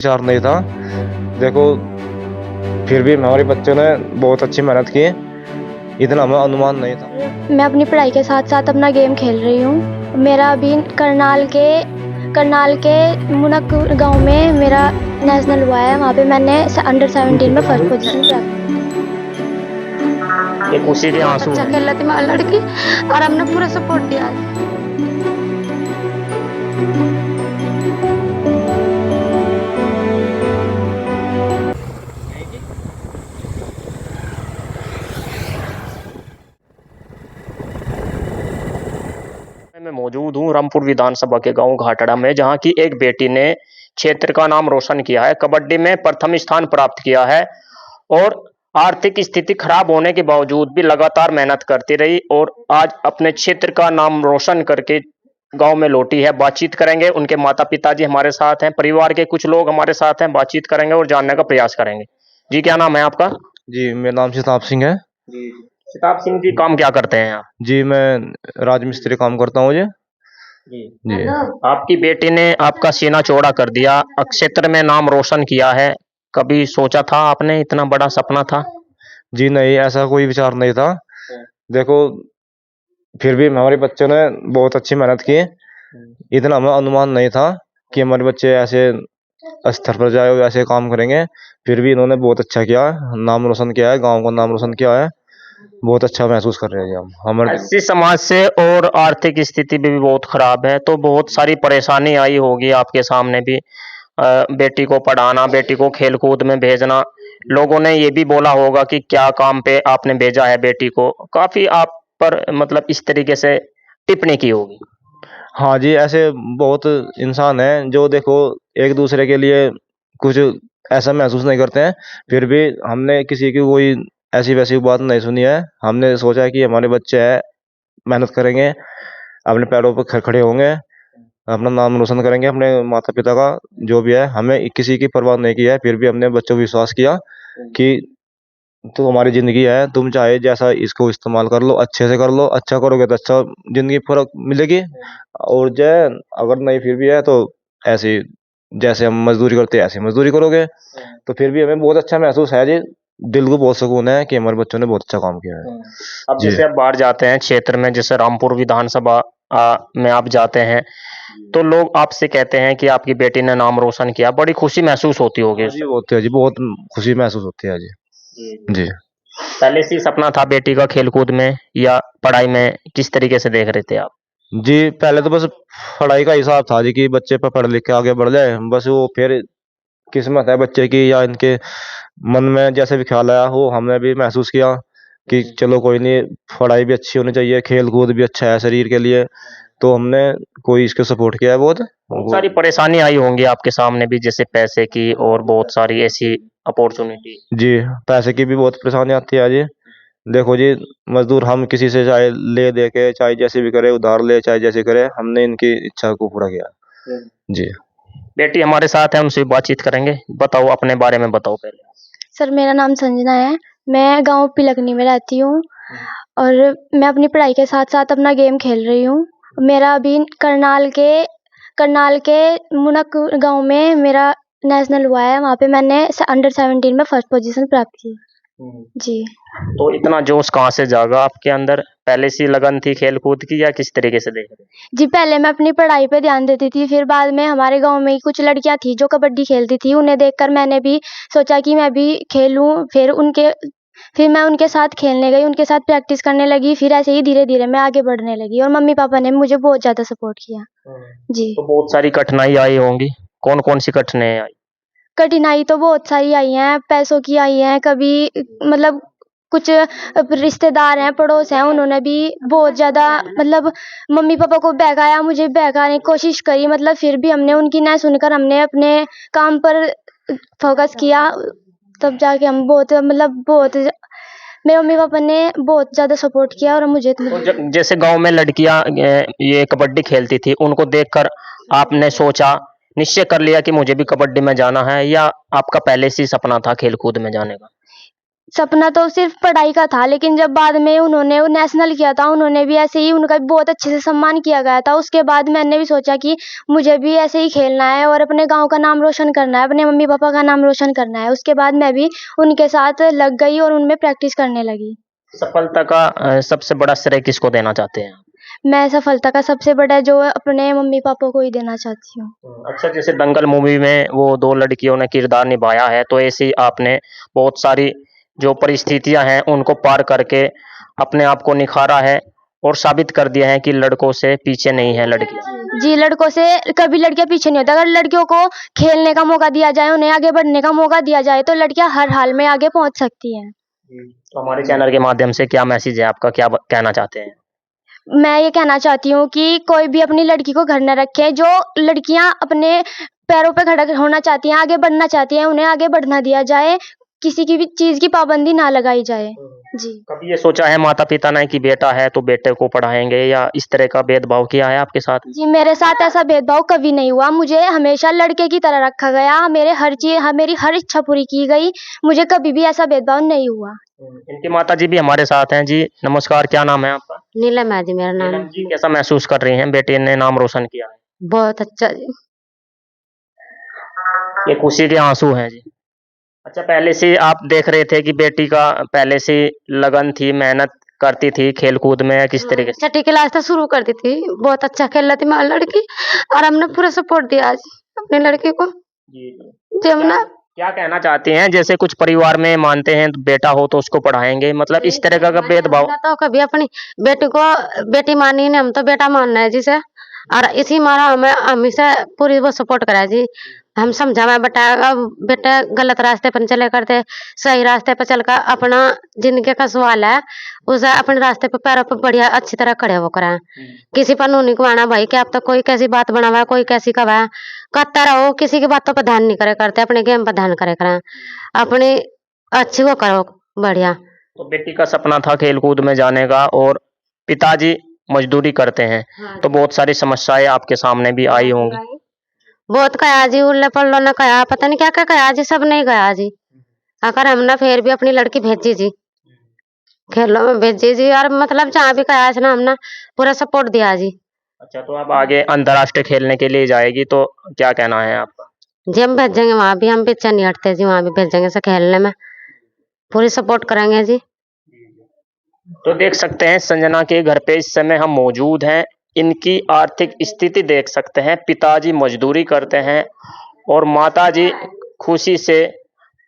विचार नहीं था। देखो, फिर भी हमारे बच्चों ने बहुत अच्छी मेहनत की, इतना हमें अनुमान नहीं था। मैं अपनी पढ़ाई के साथ साथ अपना गेम खेल रही हूँ। मेरा अभी करनाल के मुनक गांव में मेरा नेशनल हुआ है। वहाँ पे मैंने अंडर 17 में फर्स्ट पोजीशन प्राप्त ये खुशी के आंसू अच्छा हैं। खेल रही थी मैं लड़की, और हमने पूरा सपोर्ट दिया। मैं मौजूद हूँ रामपुर विधानसभा के गांव घाटड़ा में, जहां की एक बेटी ने क्षेत्र का नाम रोशन किया है, कबड्डी में प्रथम स्थान प्राप्त किया है और आर्थिक स्थिति खराब होने के बावजूद भी लगातार मेहनत करती रही और आज अपने क्षेत्र का नाम रोशन करके गांव में लौटी है। बातचीत करेंगे, उनके माता पिताजी हमारे साथ हैं, परिवार के कुछ लोग हमारे साथ हैं, बातचीत करेंगे और जानने का प्रयास करेंगे। जी, क्या नाम है आपका? जी, मेरा नाम सिताब सिंह है। जी, सिताब सिंह जी, काम क्या करते हैं आप? जी, मैं राजमिस्त्री काम करता हूँ जी। जी, जी। आपकी बेटी ने आपका सीना चौड़ा कर दिया, क्षेत्र में नाम रोशन किया है। कभी सोचा था आपने, इतना बड़ा सपना था? जी नहीं, ऐसा कोई विचार नहीं था। देखो, फिर भी हमारे बच्चों ने बहुत अच्छी मेहनत की, इतना हमें अनुमान नहीं था कि हमारे बच्चे ऐसे स्तर पर जाए और ऐसे काम करेंगे। फिर भी इन्होंने बहुत अच्छा किया, नाम रोशन किया है, गांव का नाम रोशन किया है। बहुत अच्छा महसूस कर रहे हैं जी हम हमारे। ऐसी समाज से और आर्थिक स्थिति भी बहुत खराब है, तो बहुत सारी परेशानी आई होगी आपके सामने भी। बेटी को पढ़ाना, बेटी को खेल कूद में भेजना, लोगों ने ये भी बोला होगा कि क्या काम पे आपने भेजा है बेटी को, काफी आप पर मतलब इस तरीके से टिप्पणी की होगी। हाँ जी, ऐसे बहुत इंसान हैं जो देखो एक दूसरे के लिए कुछ ऐसा महसूस नहीं करते हैं। फिर भी हमने किसी की कोई ऐसी वैसी बात नहीं सुनी है। हमने सोचा है कि हमारे बच्चे हैं, मेहनत करेंगे, अपने पैरों पर खड़े होंगे, अपना नाम रोशन करेंगे, अपने माता पिता का जो भी है। हमें किसी की परवाह नहीं की है। फिर भी हमने बच्चों को विश्वास किया कि तो हमारी जिंदगी है, तुम चाहे जैसा इसको इस्तेमाल कर लो, अच्छे से कर लो, अच्छा करोगे तो अच्छा जिंदगी फर्क मिलेगी। और जय अगर नहीं फिर भी है तो ऐसे ही जैसे हम मजदूरी करते हैं ऐसे मजदूरी करोगे। तो फिर भी हमें बहुत अच्छा महसूस है जी, दिल को बहुत सुकून है कि हमारे बच्चों ने बहुत अच्छा काम किया है अब जी। जैसे आप बाहर जाते हैं क्षेत्र में, जैसे रामपुर विधानसभा में आप जाते हैं, तो लोग आपसे कहते हैं कि आपकी बेटी ने नाम रोशन किया, बड़ी खुशी महसूस होती होगी हाँ उस जी, समय। होती है जी, बहुत खुशी महसूस होती है जी। जी, जी पहले से ही सपना था बेटी का खेलकूद में या पढ़ाई में, किस तरीके से देख रहे थे आप? जी, पहले तो बस पढ़ाई का हिसाब था जी कि बच्चे पढ़ लिख के आगे बढ़ जाए, बस वो फिर किस्मत है बच्चे की या इनके मन में जैसे भी ख्याल आया वो हमने भी महसूस किया कि चलो कोई नहीं, पढ़ाई भी अच्छी होनी चाहिए, खेल कूद भी अच्छा है शरीर के लिए। तो हमने कोई इसको सपोर्ट किया है बहुत। बहुत सारी परेशानी आई होंगी आपके सामने भी, जैसे पैसे की और बहुत सारी ऐसी अपॉर्चुनिटी। जी, पैसे की भी बहुत परेशानी आती है जी। देखो जी, मजदूर हम किसी से चाहे ले दे के चाहे जैसे भी करे, उधार ले चाहे जैसे करे, हमने इनकी इच्छा को पूरा किया जी। बेटी हमारे साथ है, उनसे बातचीत करेंगे। बताओ, अपने बारे में बताओ पहले। सर मेरा नाम संजना है। मैं गांव पिलकनी में रहती हूँ, और मैं अपनी पढ़ाई के साथ साथ अपना गेम खेल रही हूँ। मेरा अभी करनाल के मुनक गांव में मेरा नेशनल हुआ है। वहाँ पे मैंने अंडर 17 में फर्स्ट पोजीशन प्राप्त की जी। तो इतना जोश कहाँ से जागा आपके अंदर? पहले से ही लगन थी खेल कूद की या किस तरीके से देख रहे? जी, पहले मैं अपनी पढ़ाई पे ध्यान देती थी, फिर बाद में हमारे गांव में ही कुछ लड़कियां थी जो कबड्डी खेलती थी। उन्हें देखकर मैंने भी सोचा कि मैं भी खेलूं। फिर मैं उनके साथ खेलने गई, उनके साथ प्रैक्टिस करने लगी। फिर ऐसे ही धीरे धीरे मैं आगे बढ़ने लगी, और मम्मी पापा ने मुझे बहुत ज़्यादा सपोर्ट किया जी। तो बहुत सारी कठिनाई आई होंगी, कौन कौन सी कठिनाई आई? कठिनाई तो बहुत सारी आई हैं, पैसों की आई हैं, कभी मतलब कुछ रिश्तेदार हैं, पड़ोस हैं, उन्होंने भी बहुत ज़्यादा मतलब मम्मी पापा को बहकाया, मुझे बहकाने की कोशिश करी। मतलब फिर भी हमने उनकी ना सुनकर हमने अपने काम पर फोकस किया। तब जाके हम बहुत मेरे मम्मी पापा ने बहुत ज़्यादा सपोर्ट किया, और मुझे तो जैसे गांव में लड़कियां ये कबड्डी खेलती थी, उनको देखकर आपने सोचा, निश्चय कर लिया कि मुझे भी कबड्डी में जाना है, या आपका पहले से ही सपना था खेल कूद में जाने का? सपना तो सिर्फ पढ़ाई का था, लेकिन जब बाद में उन्होंने वो नेशनल किया था, उन्होंने भी ऐसे ही उनका भी बहुत अच्छे से सम्मान किया गया था। उसके बाद मैंने भी सोचा कि मुझे भी ऐसे ही खेलना है और अपने गांव का नाम रोशन करना है, अपने मम्मी पापा का नाम रोशन करना है। उसके बाद मैं भी उनके साथ लग गई और उनमें प्रैक्टिस करने लगी। सफलता का सबसे बड़ा श्रेय किसको देना चाहते हैं? मैं सफलता का सबसे बड़ा जो अपने मम्मी पापा को ही देना चाहती हूँ। अच्छा, जैसे दंगल मूवी में वो 2 लड़कियों ने किरदार निभाया है, तो ऐसे ही आपने बहुत सारी जो परिस्थितियाँ हैं, उनको पार करके अपने आप को निखारा है और साबित कर दिया है कि लड़कों से पीछे नहीं है लड़कियाँ। जी, लड़कों से कभी लड़कियां पीछे नहीं होती। अगर लड़कियों को खेलने का मौका दिया जाए, उन्हें आगे बढ़ने का मौका दिया जाए, तो लड़कियां हर हाल में आगे पहुंच सकती हैं। तो हमारे चैनल के माध्यम से क्या मैसेज है आपका, क्या कहना चाहते हैं? मैं ये कहना चाहती हूँ कि कोई भी अपनी लड़की को घर न रखे। जो लड़कियां अपने पैरों पे खड़ा होना चाहती हैं, आगे बढ़ना चाहती हैं, उन्हें आगे बढ़ना दिया जाए, किसी की भी चीज की पाबंदी ना लगाई जाए। जी। कभी ये सोचा है माता पिता ने कि बेटा है तो बेटे को पढ़ाएंगे, या इस तरह का भेदभाव किया है आपके साथ? जी, मेरे साथ ऐसा भेदभाव कभी नहीं हुआ। मुझे हमेशा लड़के की तरह रखा गया। मेरी हर इच्छा पूरी की गई। मुझे कभी भी ऐसा भेदभाव नहीं हुआ। इनकी माता जी भी हमारे साथ हैं। जी नमस्कार, क्या नाम है आपका? नीलम है जी मेरा नाम। नीलम जी, कैसा महसूस कर रही हैं, बेटे ने नाम रोशन किया है? बहुत अच्छा जी। ये खुशी के आंसू हैं जी। अच्छा, पहले से आप देख रहे थे कि बेटी का पहले से लगन थी, मेहनत करती थी खेल कूद में, किस तरीके से? छठी क्लास तक शुरू कर दी थी। बहुत अच्छा खेल रही थी हमारी लड़की और हमने पूरा सपोर्ट दिया आज अपनी लड़की को। जी जी हमने क्या कहना चाहती हैं? जैसे कुछ परिवार में मानते हैं बेटा हो तो उसको पढ़ाएंगे, मतलब इस तरह का भेदभाव। हमने तो कभी अपनी बेटी को बेटी मानी नहीं, हम तो बेटा मानना है जिसे। और इसी मारा हमें हम इसे पूरी वो सपोर्ट करा जी। हम समझावा बेटा गलत रास्ते पर चले करते, सही रास्ते पर चलकर अपना जिंदगी का सवाल है, उसे अपने रास्ते पर पैरों पर बढ़िया अच्छी तरह खड़े हो कराए। किसी पर नूनी को आना भाई कि अब तक कोई कैसी बात बनावा है, कोई कैसी कवा है, करता रहो। किसी की बातों पर ध्यान नहीं करे करते, अपने गेम पर ध्यान करे करें, अपनी अच्छी वो करो बढ़िया। तो बेटी का सपना था खेल कूद में जाने का और पिताजी मजदूरी करते हैं, तो बहुत सारी समस्याएं आपके सामने भी आई होंगी। बहुत कहा जी, उल्ले पल्लो ने कहा, पता नहीं क्या क्या कहा जी, सब नहीं कहा जी। अगर हमने फिर भी अपनी लड़की भेजी जी, खेलों में भेजी जी, और मतलब जहाँ भी कहा ना हमने पूरा सपोर्ट दिया जी। अच्छा, तो अब आगे अंतर्राष्ट्रीय खेलने के लिए जाएगी तो क्या कहना है आपका? जी हम भेजेंगे वहाँ भी, हम पीछे नहीं हटते जी, वहाँ भी भेजेंगे से खेलने में पूरी सपोर्ट करेंगे जी। तो देख सकते हैं संजना के घर पे इस समय हम मौजूद हैं। इनकी आर्थिक स्थिति देख सकते हैं, पिताजी मजदूरी करते हैं और माताजी खुशी से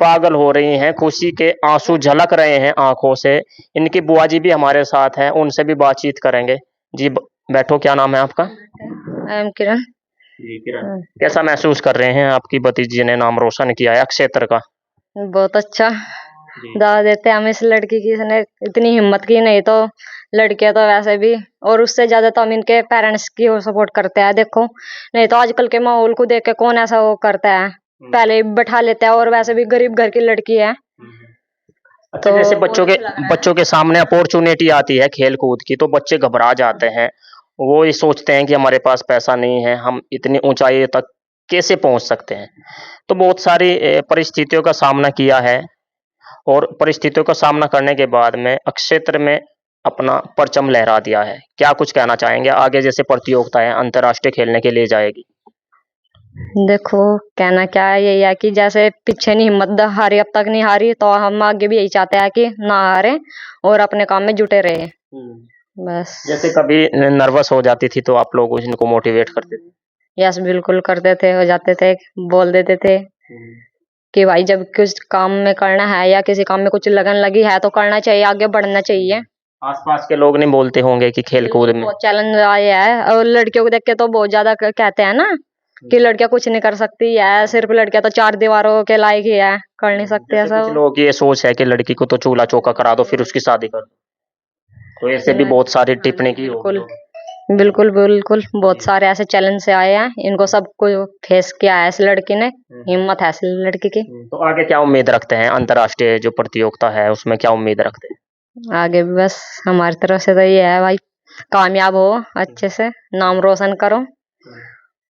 पागल हो रही हैं, खुशी के आंसू झलक रहे हैं आंखों से। इनकी बुआ जी भी हमारे साथ हैं, उनसे भी बातचीत करेंगे। जी बैठो, क्या नाम है आपका? आई एम किरण। जी किरण, कैसा महसूस कर रहे हैं, आपकी भतीजी ने नाम रोशन किया है क्षेत्र का? बहुत अच्छा दावा देते हैं हम इस लड़की की। इसने इतनी हिम्मत की, नहीं तो लड़कियां तो वैसे भी, और उससे ज्यादा तो हम इनके पेरेंट्स की और सपोर्ट करते हैं। देखो, नहीं तो आजकल के माहौल को देख के कौन ऐसा वो करता है, पहले ही बैठा लेता है, और वैसे भी गरीब घर की लड़की है। अच्छा, जैसे बच्चों के सामने अपॉर्चुनिटी आती है खेल कूद की, तो बच्चे घबरा जाते हैं। वो ये सोचते हैं कि हमारे पास पैसा नहीं है, हम इतनी ऊंचाई तक कैसे पहुंच सकते हैं। तो बहुत सारी परिस्थितियों का सामना किया है और परिस्थितियों का सामना करने के बाद में क्षेत्र में अपना परचम लहरा दिया है। क्या कुछ कहना चाहेंगे? आगे जैसे प्रतियोगिता है, अंतर्राष्ट्रीय खेलने के लिए जाएगी। देखो, कहना क्या है, यही है कि जैसे पीछे नहीं हिम्मत हारी, अब तक नहीं हारी, तो हम आगे भी यही चाहते हैं कि ना हारे और अपने काम में जुटे रहे। बस। जैसे कभी नर्वस हो जाती थी तो आप लोग इनको मोटिवेट करते थे? यस, बिल्कुल करते थे, हो जाते थे, बोल देते थे कि भाई जब कुछ काम में करना है या किसी काम में कुछ लगन लगी है तो करना चाहिए, आगे बढ़ना चाहिए। आसपास के लोग नहीं बोलते होंगे कि खेल कूद में बहुत चैलेंज आए हैं, और लड़कियों को देख के तो बहुत ज्यादा कहते हैं ना कि लड़कियां कुछ नहीं कर सकती है, सिर्फ लड़कियां तो 4 दीवारों के लायक ही है, कर नहीं सकते ऐसा। कुछ लोगों की ये सोच है कि लड़की को तो चूल्हा चौका करा दो फिर उसकी शादी कर दो, तो ऐसे भी बहुत सारी टिप्पणी की होगी। बिल्कुल बिल्कुल, बहुत सारे ऐसे चैलेंज से आए हैं, इनको सबको फेस किया है इस लड़की ने। हिम्मत है इस लड़की की। तो आगे क्या उम्मीद रखते हैं? अंतर्राष्ट्रीय जो प्रतियोगिता है उसमें क्या उम्मीद रखते हैं? आगे भी बस हमारी तरफ से तो ये है भाई, कामयाब हो, अच्छे से नाम रोशन करो,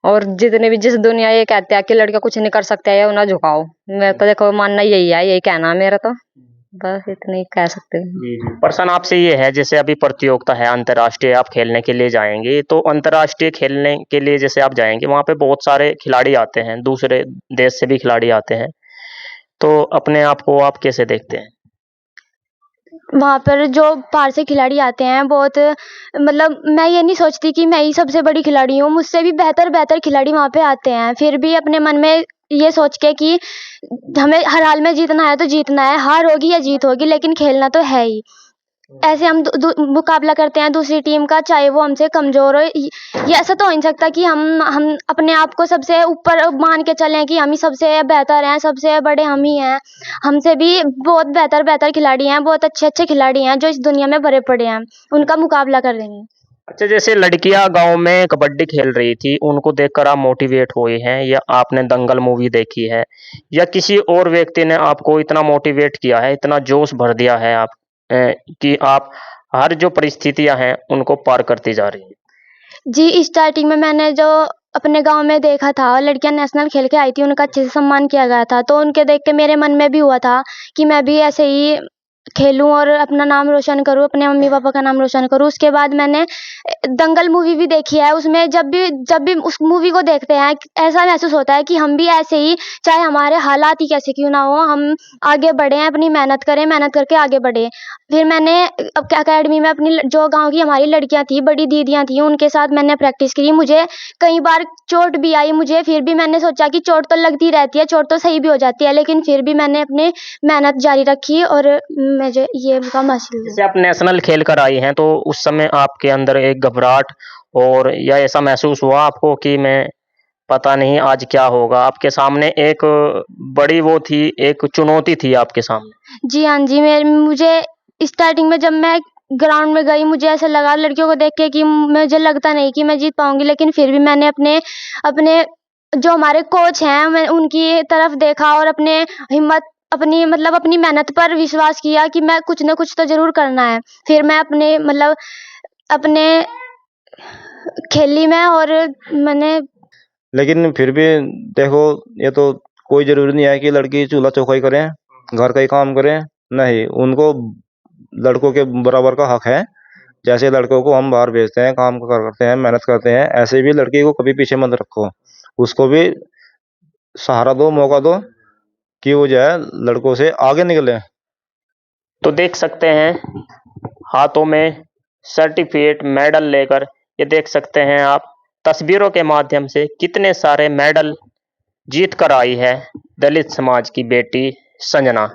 और जितने भी जिस दुनिया ये कहते हैं कि लड़कियां कुछ नहीं कर सकते है, उन्हें झुकाओ। मेरा तो देखो मानना यही है, यही कहना है मेरा तो। बस इतना ही कह सकते हैं। प्रश्न आपसे ये है, जैसे अभी प्रतियोगिता है अंतर्राष्ट्रीय, आप खेलने के लिए जाएंगे, तो अंतर्राष्ट्रीय खेलने के लिए जैसे आप जाएंगे वहाँ पे बहुत सारे खिलाड़ी आते हैं, दूसरे देश से भी खिलाड़ी आते हैं, तो अपने आप को आप कैसे देखते हैं? वहाँ पर जो बाहर से खिलाड़ी आते हैं बहुत, मतलब मैं ये नहीं सोचती कि मैं ही सबसे बड़ी खिलाड़ी हूँ, मुझसे भी बेहतर बेहतर खिलाड़ी वहाँ पे आते हैं। फिर भी अपने मन में ये सोच के कि हमें हर हाल में जीतना है तो जीतना है, हार होगी या जीत होगी लेकिन खेलना तो है ही। ऐसे हम मुकाबला करते हैं दूसरी टीम का, चाहे वो हमसे कमज़ोर हो। ये ऐसा तो हो नहीं सकता कि हम अपने आप को सबसे ऊपर मान के चलें कि हम ही सबसे बेहतर हैं, सबसे बड़े हम ही हैं। हमसे भी बहुत बेहतर बेहतर खिलाड़ी हैं, बहुत अच्छे अच्छे खिलाड़ी हैं जो इस दुनिया में भरे पड़े हैं, उनका मुकाबला कर लेंगे। अच्छा, जैसे लड़कियां गांव में कबड्डी खेल रही थी, उनको देखकर आप मोटिवेट हुए हैं, या आपने दंगल मूवी देखी है, या किसी और व्यक्ति ने आपको इतना मोटिवेट किया है, इतना जोश भर दिया है आप कि आप हर जो परिस्थितियां हैं उनको पार करती जा रही हैं? जी, स्टार्टिंग में मैंने जो अपने गाँव में देखा था, लड़कियाँ नेशनल खेल के आई थी, उनका अच्छे से सम्मान किया गया था, तो उनके देख के मेरे मन में भी हुआ था कि मैं भी ऐसे ही खेलूँ और अपना नाम रोशन करूँ, अपने मम्मी-पापा का नाम रोशन करूँ। उसके बाद मैंने दंगल मूवी भी देखी है, उसमें जब भी उस मूवी को देखते हैं, ऐसा महसूस होता है कि हम भी ऐसे ही, चाहे हमारे हालात ही कैसे क्यों ना हो, हम आगे बढ़ें, अपनी मेहनत करें, मेहनत करके आगे बढ़ें। फिर मैंने अब अकेडमी में अपनी जो गाँव की हमारी लड़कियाँ थी, बड़ी दीदियाँ थीं, उनके साथ मैंने प्रैक्टिस की। मुझे कई बार चोट भी आई मुझे, फिर भी मैंने सोचा कि चोट तो लगती रहती है, चोट तो सही भी हो जाती है, लेकिन फिर भी मैंने अपनी मेहनत जारी रखी और मुझे ये मुकाम हासिल हुआ। जैसे आप नेशनल खेल कर आई हैं, तो उस समय आपके अंदर एक घबराहट और या ऐसा महसूस हुआ आपको कि मैं पता नहीं आज क्या होगा? आपके सामने एक बड़ी वो थी, एक चुनौती थी आपके सामने। जी हाँ जी, मुझे स्टार्टिंग में जब मैं ग्राउंड में गई, मुझे ऐसा लगा लड़कियों को देख के कि मुझे लगता नहीं कि मैं जीत पाऊँगी, लेकिन फिर भी मैंने अपने अपने जो हमारे कोच हैं, मैं उनकी तरफ देखा और अपने हिम्मत अपनी मेहनत पर विश्वास किया कि मैं कुछ न कुछ तो ज़रूर करना है। फिर मैं अपने खेली में और मैंने लेकिन फिर भी देखो, ये तो कोई ज़रूरी नहीं है कि लड़की चूल्हा चौका ही करें, घर का ही काम करें। नहीं, उनको लड़कों के बराबर का हक है। जैसे लड़कों को हम बाहर भेजते हैं, काम करते हैं, मेहनत करते हैं, ऐसे भी लड़की को कभी पीछे मत रखो। उसको भी सहारा दो, मौका दो कि वो जो है लड़कों से आगे निकले। तो देख सकते हैं हाथों में सर्टिफिकेट, मेडल लेकर, ये देख सकते हैं आप तस्वीरों के माध्यम से कितने सारे मेडल जीत कर आई है दलित समाज की बेटी संजना,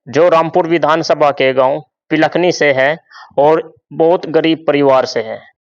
जो रामपुर विधानसभा के गांव पिलखनी से है और बहुत गरीब परिवार से है।